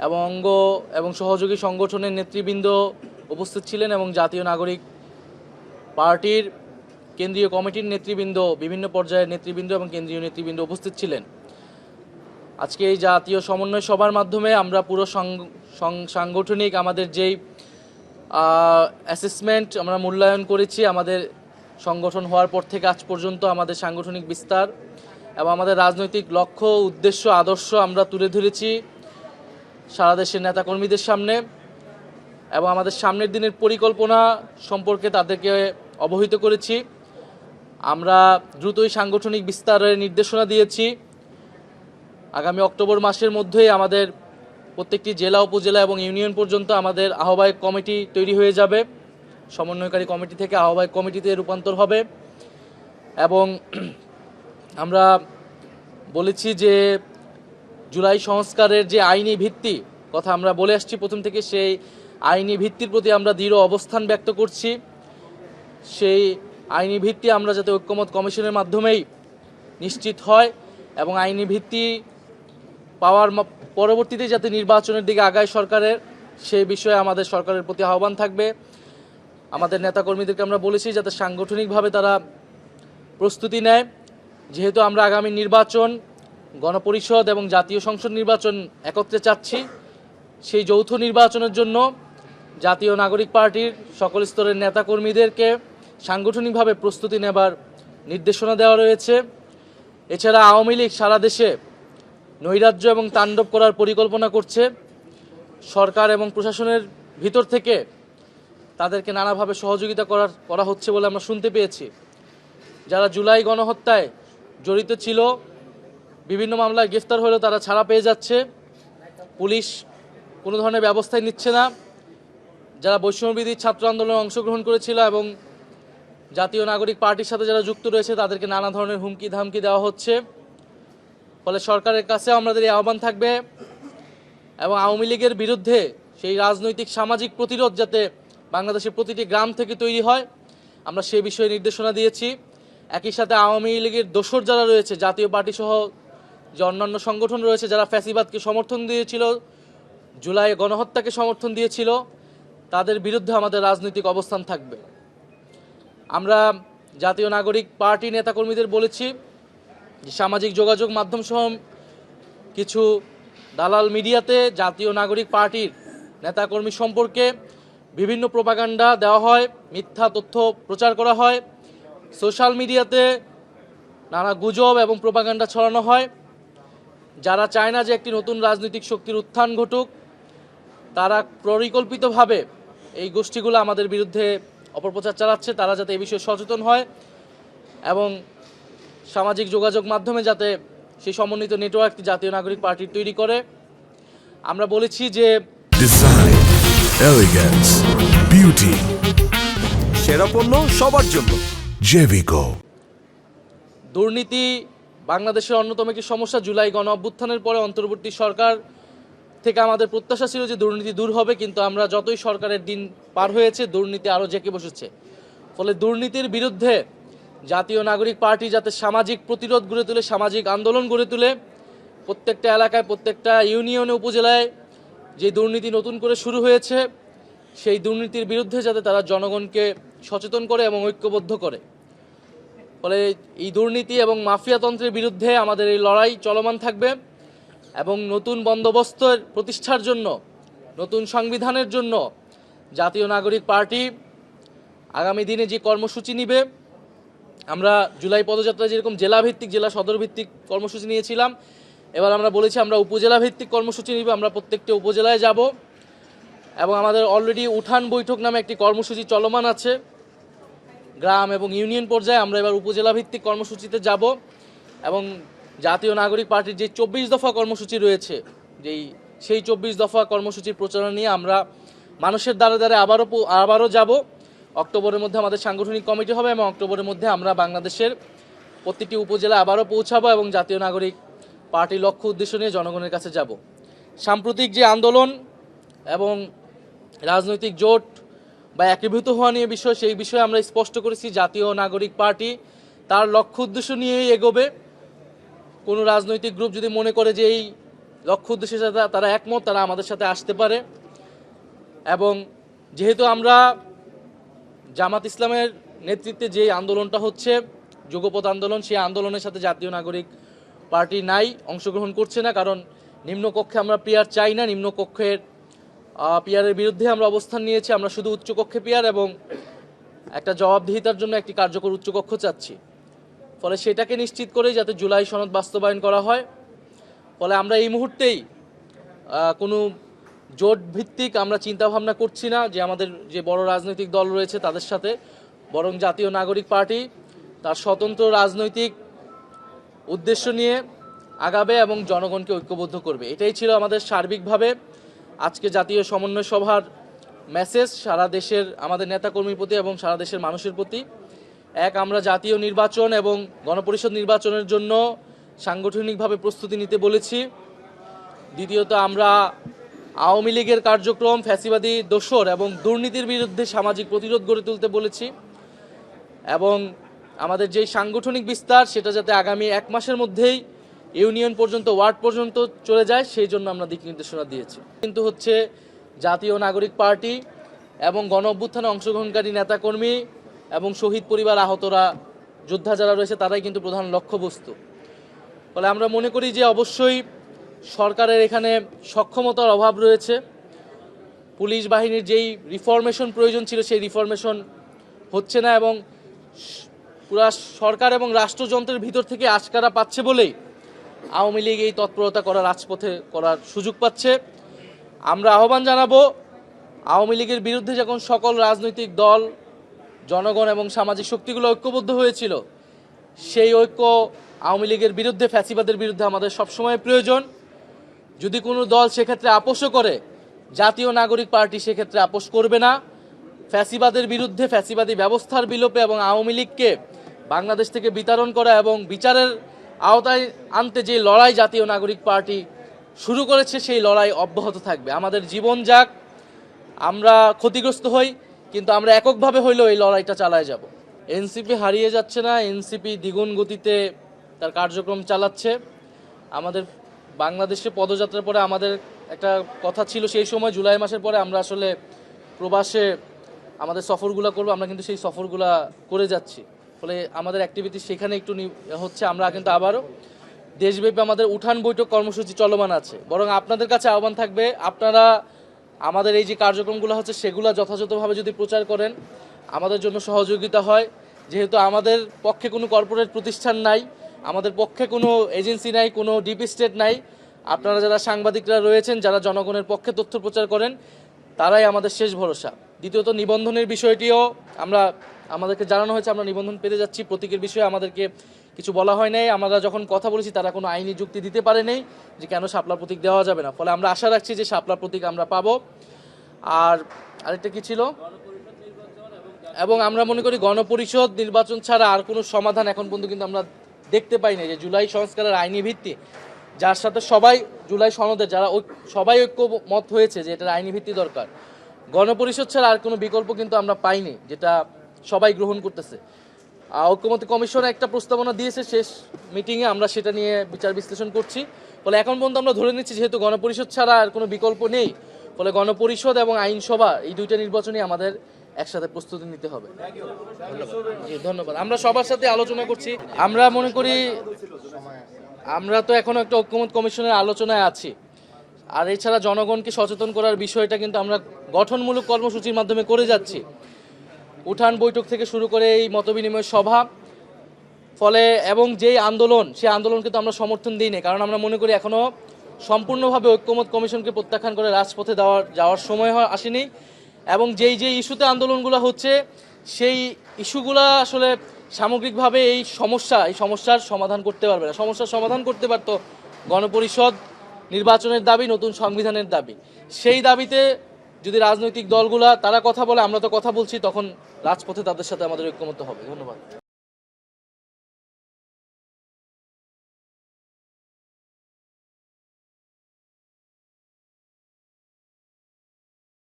এবং অঙ্গ এবং সহযোগী সংগঠনের নেতৃবৃন্দ উপস্থিত ছিলেন এবং জাতীয় নাগরিক পার্টির কেন্দ্রীয় কমিটির নেতৃবৃন্দ, বিভিন্ন পর্যায়ের নেতৃবৃন্দ এবং কেন্দ্রীয় নেতৃবৃন্দ উপস্থিত ছিলেন। আজকে এই জাতীয় সমন্বয় সভার মাধ্যমে আমরা পুরো সাংগঠনিক আমাদের যেই অ্যাসেসমেন্ট আমরা মূল্যায়ন করেছি, আমাদের সংগঠন হওয়ার পর থেকে আজ পর্যন্ত আমাদের সাংগঠনিক বিস্তার এবং আমাদের রাজনৈতিক লক্ষ্য, উদ্দেশ্য, আদর্শ আমরা তুলে ধরেছি সারা দেশের নেতাকর্মীদের সামনে এবং আমাদের সামনের দিনের পরিকল্পনা সম্পর্কে তাদেরকে অবহিত করেছি। আমরা দ্রুতই সাংগঠনিক বিস্তারের নির্দেশনা দিয়েছি। আগামী অক্টোবর মাসের মধ্যেই আমাদের প্রত্যেকটি জেলা, উপজেলা এবং ইউনিয়ন পর্যন্ত আমাদের আহ্বায়ক কমিটি তৈরি হয়ে যাবে। সমন্বয়কারী কমিটি থেকে আহ্বায়ক কমিটিতে রূপান্তর হবে এবং আমরা বলেছি যে জুলাই সংস্কারের যে আইনি ভিত্তি কথা আমরা বলে আসছি প্রথম থেকে, সেই আইনি ভিত্তির প্রতি আমরা দৃঢ় অবস্থান ব্যক্ত করছি। সেই আইনি ভিত্তি আমরা যাতে ঐক্যমত কমিশনের মাধ্যমেই নিশ্চিত হয় এবং আইনি ভিত্তি পাওয়ার পরবর্তীতে যাতে নির্বাচনের দিকে আগায় সরকারের, সেই বিষয়ে আমাদের সরকারের প্রতি আহ্বান থাকবে। আমাদের নেতাকর্মীদেরকে আমরা বলেছি যাতে সাংগঠনিকভাবে তারা প্রস্তুতি নেয়, যেহেতু আমরা আগামী নির্বাচন, গণপরিষদ এবং জাতীয় সংসদ নির্বাচন একত্রে চাচ্ছি। সেই যৌথ নির্বাচনের জন্য জাতীয় নাগরিক পার্টির সকল স্তরের নেতাকর্মীদেরকে সাংগঠনিকভাবে প্রস্তুতি নেবার নির্দেশনা দেওয়া রয়েছে। এছাড়া আওয়ামী লীগ সারা দেশে নৈরাজ্য এবং তাণ্ডব করার পরিকল্পনা করছে। সরকার এবং প্রশাসনের ভিতর থেকে তাদেরকে নানাভাবে সহযোগিতা করা হচ্ছে বলে আমরা শুনতে পেয়েছি। যারা জুলাই গণহত্যায় জড়িত ছিল, বিভিন্ন মামলায় গ্রেফতার হলেও তারা ছাড়া পেয়ে যাচ্ছে, পুলিশ কোনো ধরনের ব্যবস্থাই নিচ্ছে না। যারা বৈষম্যবিরোধী ছাত্র আন্দোলনে অংশগ্রহণ করেছিল এবং জাতীয় নাগরিক পার্টির সাথে যারা যুক্ত রয়েছে তাদেরকে নানা ধরনের হুমকি ধামকি দেওয়া হচ্ছে। ফলে সরকারের কাছে আমাদের এই আহ্বান থাকবে এবং আওয়ামী লীগের বিরুদ্ধে সেই রাজনৈতিক সামাজিক প্রতিরোধ যাতে বাংলাদেশের প্রতিটি গ্রাম থেকে তৈরি হয়, আমরা সেই বিষয়ে নির্দেশনা দিয়েছি। একই সাথে আওয়ামী লীগের দোসর যারা রয়েছে, জাতীয় পার্টি সহ যে অন্যান্য সংগঠন রয়েছে যারা ফ্যাসিবাদকে সমর্থন দিয়েছিল, জুলাই গণহত্যাকে সমর্থন দিয়েছিল, তাদের বিরুদ্ধে আমাদের রাজনৈতিক অবস্থান থাকবে। আমরা জাতীয় নাগরিক পার্টি নেতাকর্মীদের বলেছি যে সামাজিক যোগাযোগ মাধ্যম সহ কিছু দালাল মিডিয়াতে জাতীয় নাগরিক পার্টির নেতাকর্মী সম্পর্কে বিভিন্ন প্রোপাগান্ডা দেওয়া হয়, মিথ্যা তথ্য প্রচার করা হয়, সোশ্যাল মিডিয়াতে নানা গুজব এবং প্রোপাগান্ডা ছড়ানো হয়। যারা চায় না যে একটি নতুন রাজনৈতিক শক্তির উত্থান ঘটুক, তারা পরিকল্পিতভাবে এই গোষ্ঠীগুলো আমাদের বিরুদ্ধে অপপ্রচার চালাচ্ছে। তারা যাতে এই বিষয়ে সচেতন হয় এবং সামাজিক যোগাযোগ মাধ্যমে যাতে সেই সমন্বিত নেটওয়ার্কটি জাতীয় নাগরিক পার্টির তৈরি করে। আমরা বলেছি যে ডিজাইন, এলিগেন্স, বিউটি, সেরা পণ্য সবার জন্য জেভিকো। দুর্নীতি বাংলাদেশের অন্যতম একটি সমস্যা। জুলাই গণ অভ্যুত্থানের পরে অন্তর্বর্তী সরকার থেকে আমাদের প্রত্যাশা ছিল যে দুর্নীতি দূর হবে, কিন্তু আমরা যতই সরকারের দিন পার হয়েছে দুর্নীতি আরও জেঁকে বসেছে। ফলে দুর্নীতির বিরুদ্ধে জাতীয় নাগরিক পার্টি যাতে সামাজিক প্রতিরোধ গড়ে তুলে, সামাজিক আন্দোলন গড়ে তুলে, প্রত্যেকটা এলাকায়, প্রত্যেকটা ইউনিয়নে, উপজেলায় যে দুর্নীতি নতুন করে শুরু হয়েছে, সেই দুর্নীতির বিরুদ্ধে যাতে তারা জনগণকে সচেতন করে এবং ঐক্যবদ্ধ করে। ফলে এই দুর্নীতি এবং মাফিয়াতন্ত্রের বিরুদ্ধে আমাদের এই লড়াই চলমান থাকবে এবং নতুন বন্দোবস্তের প্রতিষ্ঠার জন্য, নতুন সংবিধানের জন্য জাতীয় নাগরিক পার্টি আগামী দিনে যে কর্মসূচি নিবে, আমরা জুলাই পদযাত্রা যেরকম জেলাভিত্তিক, জেলা সদরভিত্তিক কর্মসূচি নিয়েছিলাম, এবার আমরা বলেছি আমরা উপজেলা ভিত্তিক কর্মসূচি নিব। আমরা প্রত্যেকটি উপজেলায় যাব এবং আমাদের অলরেডি উঠান বৈঠক নামে একটি কর্মসূচি চলমান আছে গ্রাম এবং ইউনিয়ন পর্যায়ে। আমরা এবার উপজেলা ভিত্তিক কর্মসূচিতে যাব এবং জাতীয় নাগরিক পার্টির যে 24 দফা কর্মসূচি রয়েছে, সেই 24 দফা কর্মসূচির প্রচারণা নিয়ে আমরা মানুষের দ্বারে দ্বারে আবারও যাব। অক্টোবরের মধ্যে আমাদের সাংগঠনিক কমিটি হবে এবং অক্টোবরের মধ্যে আমরা বাংলাদেশের প্রতিটি উপজেলায় আবারও পৌঁছাবো এবং জাতীয় নাগরিক পার্টির লক্ষ্য উদ্দেশ্য নিয়ে জনগণের কাছে যাব। সাম্প্রতিক যে আন্দোলন এবং রাজনৈতিক জোট বা একীভূত হওয়া নিয়ে বিষয়, সেই বিষয়ে আমরা স্পষ্ট করেছি জাতীয় নাগরিক পার্টি তার লক্ষ্য উদ্দেশ্য নিয়েই এগোবে। কোনো রাজনৈতিক গ্রুপ যদি মনে করে যে এই লক্ষ্য উদ্দেশ্যের সাথে তারা একমত, তারা আমাদের সাথে আসতে পারে। এবং যেহেতু আমরা জামাত ইসলামের নেতৃত্বে যে আন্দোলনটা হচ্ছে যুগপৎ আন্দোলন, সেই আন্দোলনের সাথে জাতীয় নাগরিক পার্টি নাই, অংশগ্রহণ করছে না। কারণ নিম্নকক্ষে আমরা পিয়ার চাই না, নিম্নকক্ষের পিয়ারের বিরুদ্ধে আমরা অবস্থান নিয়েছি। আমরা শুধু উচ্চকক্ষে পিয়ার এবং একটা জবাবদিহিতার জন্য একটি কার্যকর উচ্চকক্ষ চাচ্ছি। ফলে সেটাকে নিশ্চিত করেই যাতে জুলাই সনদ বাস্তবায়ন করা হয়। ফলে আমরা এই মুহূর্তেই কোনো জোট ভিত্তিক আমরা চিন্তাভাবনা করছি না যে আমাদের যে বড় রাজনৈতিক দল রয়েছে তাদের সাথে, বরং জাতীয় নাগরিক পার্টি তার স্বতন্ত্র রাজনৈতিক উদ্দেশ্য নিয়ে আগাবে এবং জনগণকে ঐক্যবদ্ধ করবে। এটাই ছিল আমাদের সার্বিকভাবে আজকে জাতীয় সমন্বয় সভার মেসেজ সারা দেশের আমাদের নেতাকর্মীর প্রতি এবং সারা দেশের মানুষের প্রতি। এক, আমরা জাতীয় নির্বাচন এবং গণপরিষদ নির্বাচনের জন্য সাংগঠনিকভাবে প্রস্তুতি নিতে বলেছি। দ্বিতীয়ত, আমরা আওয়ামী লীগের কার্যক্রম, ফ্যাসিবাদী দোসর এবং দুর্নীতির বিরুদ্ধে সামাজিক প্রতিরোধ গড়ে তুলতে বলেছি। এবং আমাদের যেই সাংগঠনিক বিস্তার সেটা যাতে আগামী 1 মাসের মধ্যেই ইউনিয়ন পর্যন্ত, ওয়ার্ড পর্যন্ত চলে যায়, সেই জন্য আমরা দিক নির্দেশনা দিয়েছি। কিন্তু হচ্ছে জাতীয় নাগরিক পার্টি এবং গণ অভ্যুত্থানে অংশগ্রহণকারী নেতাকর্মী এবং শহীদ পরিবার, আহতরা, যোদ্ধা যারা রয়েছে তারাই কিন্তু প্রধান লক্ষ্যবস্তু। ফলে আমরা মনে করি যে অবশ্যই সরকারের এখানে সক্ষমতার অভাব রয়েছে। পুলিশ বাহিনীর যেই রিফরমেশন প্রয়োজন ছিল সেই রিফরমেশন হচ্ছে না এবং পুরা সরকার এবং রাষ্ট্রযন্ত্রের ভিতর থেকে আশকারা পাচ্ছে বলেই আওয়ামী লীগ এই তৎপরতা করার রাজপথে করার সুযোগ পাচ্ছে। আমরা আহ্বান জানাবো, আওয়ামী লীগের বিরুদ্ধে যখন সকল রাজনৈতিক দল, জনগণ এবং সামাজিক শক্তিগুলো ঐক্যবদ্ধ হয়েছিল, সেই ঐক্য আওয়ামী লীগের বিরুদ্ধে, ফ্যাসিবাদের বিরুদ্ধে আমাদের সবসময় প্রয়োজন। যদি কোনো দল সেক্ষেত্রে আপোষও করে, জাতীয় নাগরিক পার্টি সেক্ষেত্রে আপোষ করবে না। ফ্যাসিবাদের বিরুদ্ধে, ফ্যাসিবাদী ব্যবস্থার বিলোপে এবং আওয়ামী লীগকে বাংলাদেশ থেকে বিতাড়ন করা এবং বিচারের আওতায় আনতে যে লড়াই জাতীয় নাগরিক পার্টি শুরু করেছে, সেই লড়াই অব্যাহত থাকবে। আমাদের জীবন যাক, আমরা ক্ষতিগ্রস্ত হই, কিন্তু আমরা এককভাবে হইলেও এই লড়াইটা চালায় যাব। এনসিপি হারিয়ে যাচ্ছে না, এনসিপি দ্বিগুণ গতিতে তার কার্যক্রম চালাচ্ছে। আমাদের বাংলাদেশে পদযাত্রার পরে আমাদের একটা কথা ছিল, সেই সময় জুলাই মাসের পরে আমরা আসলে প্রবাসে আমাদের সফরগুলো করব, আমরা কিন্তু সেই সফরগুলা করে যাচ্ছি। ফলে আমাদের অ্যাক্টিভিটি সেখানে একটু হচ্ছে। আমরা কিন্তু আবারও দেশব্যাপী আমাদের উঠান বৈঠক কর্মসূচি চলমান আছে। বরং আপনাদের কাছে আহ্বান থাকবে, আপনারা আমাদের এই যে কার্যক্রমগুলো হচ্ছে সেগুলো যথাযথভাবে যদি প্রচার করেন, আমাদের জন্য সহযোগিতা হয়। যেহেতু আমাদের পক্ষে কোনো কর্পোরেট প্রতিষ্ঠান নাই, আমাদের পক্ষে কোনো এজেন্সি নাই, কোনো ডিপ স্টেট নাই। আপনারা যারা সাংবাদিকরা রয়েছেন, যারা জনগণের পক্ষে তথ্য প্রচার করেন, তারাই আমাদের শেষ ভরসা। দ্বিতীয়ত, নিবন্ধনের বিষয়টিও আমাদেরকে জানানো হয়েছে, আমরা নিবন্ধন পেতে যাচ্ছি। প্রতীকের বিষয়ে আমাদেরকে কিছু বলা হয় নাই। আমরা যখন কথা বলেছি তারা কোনো আইনি যুক্তি দিতে পারে নাই যে কেন শাপলা প্রতীক দেওয়া যাবে না। ফলে আমরা আশা রাখছি যে শাপলা প্রতীক আমরা পাবো। আর আরেকটা কি ছিল, এবং আমরা মনে করি গণপরিষদ নির্বাচন ছাড়া আর কোনো সমাধান এখন পর্যন্ত কিন্তু আমরা দেখতে পাই না। যে জুলাই সংস্কারের আইনি ভিত্তি, যার সাথে সবাই জুলাই সনদের যারা সবাই ঐক্যমত হয়েছে যে এটার আইনি ভিত্তি দরকার, গণপরিষদ ছাড়া আর কোনো বিকল্প কিন্তু আমরা পাইনি, যেটা সবাই গ্রহণ করতেছে। ঐক্যমত্য কমিশন একটা প্রস্তাবনা দিয়েছে শেষ মিটিংয়ে, আমরা সেটা নিয়ে বিচার বিশ্লেষণ করছি। ফলে এখন পর্যন্ত আমরা ধরে নিচ্ছি যেহেতু গণপরিষদ ছাড়া আর কোনো বিকল্প নেই, ফলে গণপরিষদ এবং আইনসভা এই দুইটা নির্বাচনই আমাদের একসাথে প্রস্তুতি নিতে হবে। জি, ধন্যবাদ। আমরা সবার সাথে আলোচনা করছি। আমরা মনে করি আমরা তো এখনো একটা ঐক্যমত্য কমিশনের আলোচনায় আছি। আর এছাড়া জনগণকে সচেতন করার বিষয়টা কিন্তু আমরা গঠনমূলক কর্মসূচির মাধ্যমে করে যাচ্ছি, উঠান বৈঠক থেকে শুরু করে এই মতবিনিময় সভা। ফলে এবং যেই আন্দোলন, সেই আন্দোলনকে তো আমরা সমর্থন দিই না, কারণ আমরা মনে করি এখনও সম্পূর্ণভাবে ঐক্যমত্য কমিশনকে প্রত্যাখ্যান করে রাজপথে যাওয়ার সময় আসেনি। এবং যেই ইস্যুতে আন্দোলনগুলো হচ্ছে, সেই ইস্যুগুলো আসলে সামগ্রিকভাবে এই সমস্যার সমাধান করতে পারবে না। সমস্যার সমাধান করতে পারতো গণপরিষদ নির্বাচনের দাবি, নতুন সংবিধানের দাবি। সেই দাবিতে যদি রাজনৈতিক দলগুলা তারা কথা বলে, আমরা তো কথা বলছি, তখন রাজপথে তাদের সাথে আমাদের ঐক্যমত্য হবে। ধন্যবাদ।